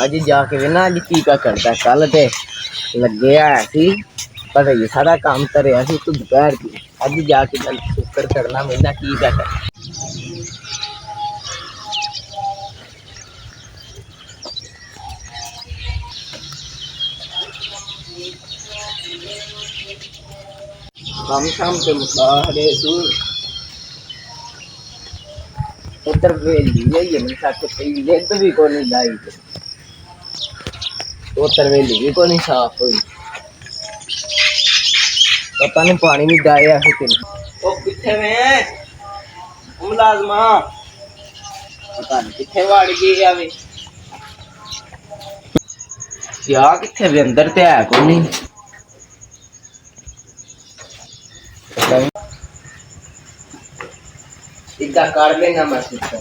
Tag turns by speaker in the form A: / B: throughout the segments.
A: अज जाके ना अज की करता कल तो लगे है पर ये सारा काम तरह तू दोपहर की अज जाके शुक्र करना मैंने की कर काम शाम के मुकारे तू उधर वेली है जिद भी को नहीं लाई उधर वेली भी को नहीं साफ हुई पता नहीं पानी भी डाया है कि ओ किथे में मुलाजमा पता नहीं किथे वाड़ गई है वे क्या किथे वे अंदर ते है कोई नहीं इदा कर लेना मैं सिस्टर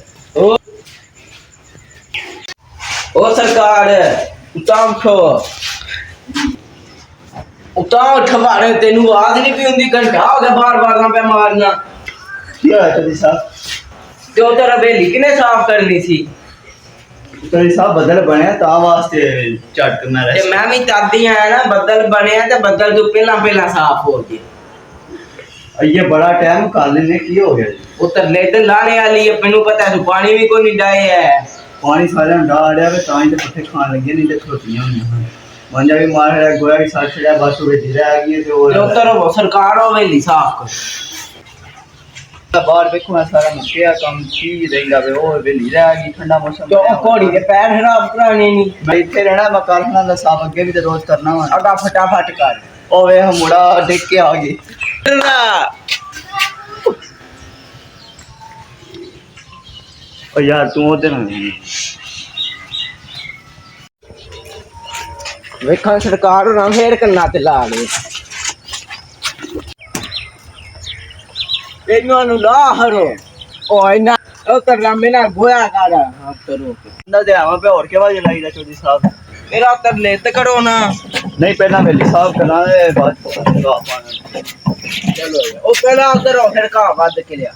A: ओ सरकार उताम छो उताव ठवारे तेनू आवाज नहीं पी हुंदी घंटा हो गया बार-बार ना पे मारना
B: क्या है चौधरी साहब
A: जो तेरा बेली किने साफ करनी सी
B: चौधरी साहब बदल बने ता वास्ते चट करना
A: ते
B: रहे
A: मैं भी तादी आया ना बदल बने ते बदल तो पहला साफ हो गए
B: ये बड़ा टाइम काले ने की हो गया
A: उतर ले ते लाने वाली है मेनू पता है तू पानी भी को नहीं डाए है
B: पानी सारे डाड़िया वे ताई ते पट्टे खान लगे नहीं ते छोटियां होंगी मंजा भी मार है गोया की साथ चढ़ा बस वे धीरे आ गई ते और
A: जो तेरा वो सरकार हो वेली साफ कर
B: बाहर देखो मैं सारा मुकिया काम की देगा वे और वे लीरा आ गई ठंडा मौसम
A: तो कोड़ी के पैर खराब कराने नहीं
B: मैं इथे रहना मैं कारखाना दा साफ अगे भी ते रोज करना वा
A: अगा फटाफट कर
B: ओ वे हम मुड़ा देख के आ गई ओ यार तू ओदे ना
A: वेखा सरकार ना फेर करना ते ला ले इन्हों नु ला हरो ओ इना ओ करना मेना गोया कर हां करो
B: ना दे आवा पे और के बाज लाई दा चौधरी साहब
A: मेरा तर ले ते करो ना
B: नहीं पहला वेली साहब करना है बाद
A: चलो ओ पहला करो फिर का बाद के लिया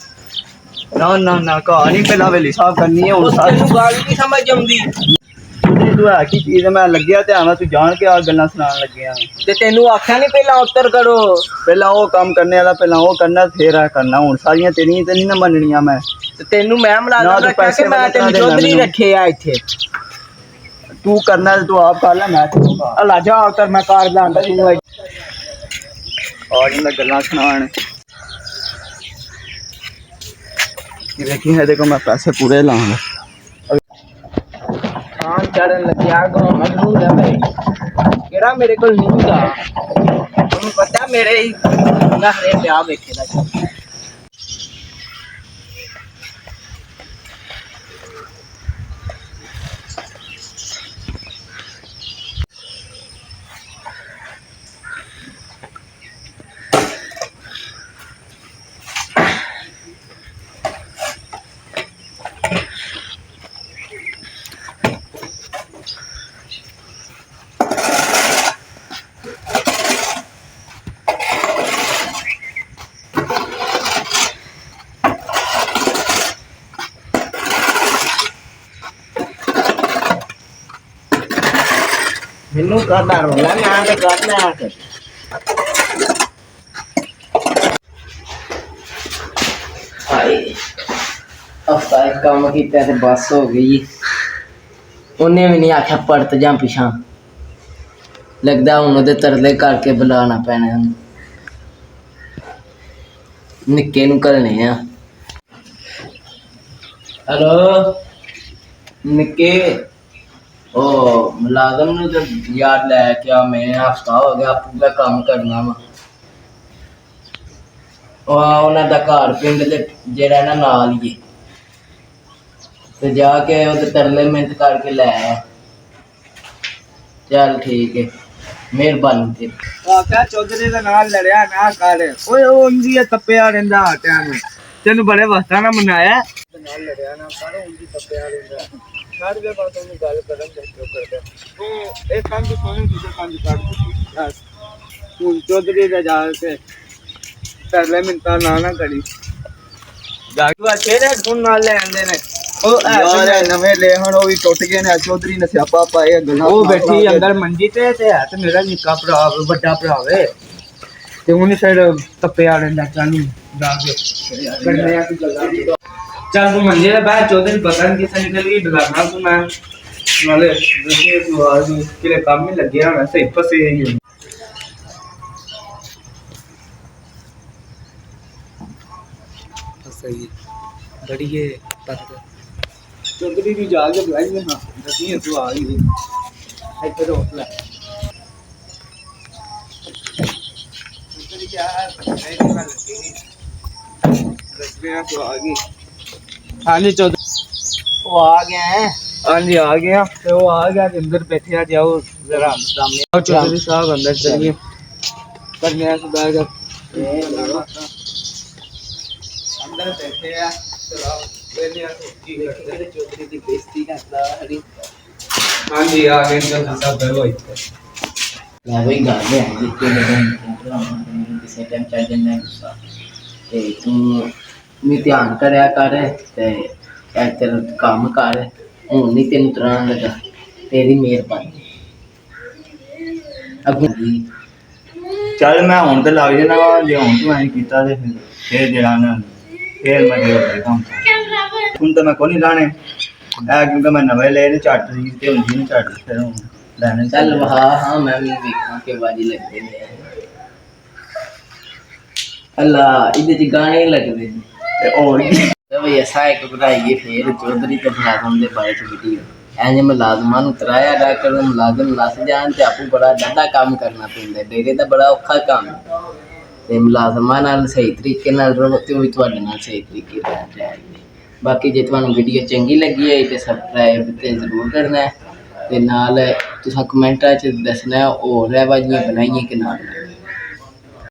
B: ना ना ना कहानी पहला वेली साहब करनी है
A: उस
B: उन सारी
A: गाल की समझ आउंदी
B: तू है की चीज मैं लग गया ते आवा तू जान के आ गल्ला सुनान लग गया
A: ते तेनू आख्या नहीं पहला उत्तर करो
B: पहला वो काम करने वाला पहला वो करना फिर आ करना हुन सारियां तेरी ते नहीं ना मननियां मैं
A: ते तेनू मैं
B: ना
A: मुलाजम
B: तो
A: रखा
B: पैसे
A: के मैं
B: वाले
A: तेनू
B: तरह दे
A: चौधरी
B: मैनू।
A: रखे आ इथे
B: तू करना है तू आप कर ले मैं करूंगा
A: अल्लाह जा उत्तर मैं कार लांदा तू
B: और मैं गल्ला सुनान कि देखी है देखो मैं पैसे पूरे लाऊंगा
A: हां चढ़न लग्या गो मजबूर है भाई केड़ा मेरे को नहीं था तुम पता मेरे नहरे पे आ बैठे दा मैनू करना रोला ना ते करना कर आई हफ्ता एक काम किया ते बस हो गई उन्हें भी नहीं आख्या पड़त जा पिछा लगता हूं ओदे तरले करके बुलाना पैना निक्के नूं घलने आ हेलो निक्के ओ मुलाजम ने तो याद लाया क्या मैं हफ्ता हो गया पूरा काम करना वा उन्होंने दा घर पिंड दे जेड़ा ना नाल ही ते जाके उधर तरले मिन्नत करके ले आया चल ठीक है मेहरबानी तेरी
B: आख्या चौधरी दे नाल लड़या ना कर ओए ओंदी तप्पिया रहंदा टाइम तेन बड़े वस्ता ना मनाया नाल लड़या ना कर ओंदी तप्पिया रहंदा छाड़ दे बात ओनु गल करन दे जो करदे तू एक काम तो सोने दूसरे काम कर बस तू चौधरी दे जा के तरले मिनता ना ना करी जाके अच्छे ने सुन नाल ले आंदे ने ਉਹ
C: ਯਾਰ ਇਹ ਨਵੇਂ ਲੈ ਹੁਣ ਉਹ ਵੀ ਟੁੱਟ ਗਏ ਨੇ ਚੌਧਰੀ ਨੇ ਸਿਆਪਾ ਪਾਏ ਗੱਲਾਂ
B: ਉਹ ਬੈਠੀ ਅੰਦਰ ਮੰਜੀ ਤੇ ਹੈ ਤੇ ਮੇਰਾ ਨਿੱਕਾ ਭਰਾ ਵੱਡਾ ਭਰਾ ਵੇ ਤੇ ਉਹਨੇ ਫਿਰ ਤੱਪਿਆ ਰਹਿੰਦਾ ਚਾਨੂੰ ਜਾ ਕੇ ਕਰਨੇ ਆ ਕੀ ਗੱਲਾਂ ਚੱਲ ਤੂੰ ਮੰਜੇ ਤੇ ਬਹਿ ਚੌਧਰੀ ਪਤਾ ਨਹੀਂ ਕਿੱਥੇ ਨਿਕਲ ਗਈ ਡਰਾਣਾ ਤੂੰ ਮੈਂ ਨਾਲੇ ਦੂਸਰੇ ਤੋਂ ਆਜ ਕਿਲੇ ਕੰਮ ਹੀ ਲੱਗਿਆ ਹੋਣਾ ਸਹੀ ਫਸੇ ਹੀ
C: ਸਹੀ ਬੜੀਏ ਪੱਤ
B: ਚੌਧਰੀ ਦੀ ਜਾ ਕੇ ਬੁਲਾਈ ਮੈਂ ਹਾਂ ਦਸੀ ਤੂੰ ਆ ਗਈ ਇੱਥੇ ਰੋਕ ਲੈ ਚੌਧਰੀ ਕੀ ਆ ਨਹੀਂ ਤਾਂ ਲੱਗੀ ਦਸਵੇਂ ਤੂੰ ਆ ਗਈ ਹਾਂਜੀ ਚੌਧਰੀ
A: ਉਹ ਆ ਗਿਆ ਹੈ
B: ਹਾਂਜੀ ਆ ਗਿਆ ਤੇ ਉਹ ਆ ਗਿਆ ਤੇ ਅੰਦਰ ਬੈਠੇ ਆ ਜਾਓ ਜ਼ਰਾ ਸਾਹਮਣੇ ਆਓ ਚੌਧਰੀ ਸਾਹਿਬ ਅੰਦਰ ਚलिए करने आ सुबह का अंदर बैठे आ चलो वेले आ की करते
A: ਚੌਧਰੀ ਦੀ ਬੇਇੱਜ਼ਤੀ ਕਰਦਾ ਹਰੀ
B: हां जी आ गए चौधरी साहब बैठो इधर
A: ਲੈ ਬਈ ਗੱਲ ਹੈ ਜਿੱਤੇ ਮੈਨੂੰ ਕਿਸੇ ਟਾਈਮ ਚੱਲ ਜਾਂਦਾ ਗੁੱਸਾ ਤੇ ਤੂੰ ਵੀ ਧਿਆਨ ਕਰਿਆ ਕਰ ਤੇ ਇਹ ਤੇਰਾ ਕੰਮ ਕਰ ਹੁਣ ਨਹੀਂ ਤੈਨੂੰ ਤਰਾਨ ਲੱਗਾ ਤੇਰੀ ਮਿਹਰਬਾਨੀ ਅੱਗੇ
C: ਚੱਲ ਮੈਂ ਹੁਣ ਤੇ ਲੱਗ ਜਾਣਾ ਵਾ ਜੇ ਹੁਣ ਤੂੰ ਐਂ ਕੀਤਾ ਤੇ ਫਿਰ ਜਿਹੜਾ ਨਾ ਫਿਰ ਮੈਂ ਦੇ ਕੰਮ ਹੁਣ ਤਾਂ ਮੈਂ ਕੋਈ ਨਹੀਂ ਲਾਣੇ ਐ ਕਿਉਂਕਿ ਮੈਂ ਨਵੇਂ ਲਏ ਨੇ ਝੱਟ ਸੀ ਤੇ ਹੁੰਦੀ ਨਹੀਂ ਝੱਟ ਫਿਰ ਹੁਣ ਲੈਣੇ
A: ਚੱਲ ਹਾਂ ਮੈਂ ਵੀ ਵੇਖਾਂ ਕਿ ਬਾਜੀ ਲੱਗਦੇ ਨੇ ਅੱਲਾ ਇਹਦੇ ਚ ਗਾਣੇ ਲੱਗਦੇ ਨੇ
C: ਤੇ ਹੋਰ ਕੀ
A: ਤੇ ਬਈ ਅਸਾਂ ਇੱਕ ਬਣਾਈਏ ਫੇਰ ਚੌਧਰੀ ਤੇ ਮੁਲਾਜ਼ਮ ਦੇ ਬਾਰੇ ਚ ਵੀਡੀਓ ਐਂ ਮੁਲਾਜ਼ਮਾਂ ਨੂੰ ਤਰਾਇਆ ਡਾਕਟਰ ਨੂੰ ਮੁਲਾਜ਼ਮ ਲੱਸ ਜਾਣ ਤੇ ਆਪੂ ਬੜਾ ਡੰਡਾ ਕੰਮ ਕਰਨਾ ਪੈਂਦਾ ਡੇਰੇ ਦਾ ਬੜਾ ਔਖਾ ਕੰਮ ਤੇ ਮੁਲਾਜ਼ਮਾਂ ਨਾਲ ਸਹੀ ਤਰੀਕੇ ਨਾਲ ਰਹੋ ਤੇ ਉਹ ਵੀ ਤੁਹਾਡੇ ਨਾਲ ਸਹੀ ਤਰੀਕੇ ਨਾਲ ਰਹਿਣਗੇ ਬਾਕੀ ਜੇ ਤੁਹਾਨੂੰ ਵੀਡੀਓ ਚੰਗੀ ਲੱਗੀ ਹੈ ਤੇ ਸਬਸਕ੍ਰਾਈਬ ਤੇ ਜ਼ਰੂਰ ਕਰਨਾ ਤੇ ਨਾਲ ਤੁਸੀਂ ਕਮੈਂਟਾਂ 'ਚ ਦੱਸਣਾ ਹੋਰ ਹੈ ਬਾਜੀਆਂ ਬਣਾਈਏ ਕਿ ਨਾ ਬਣਾਈਏ।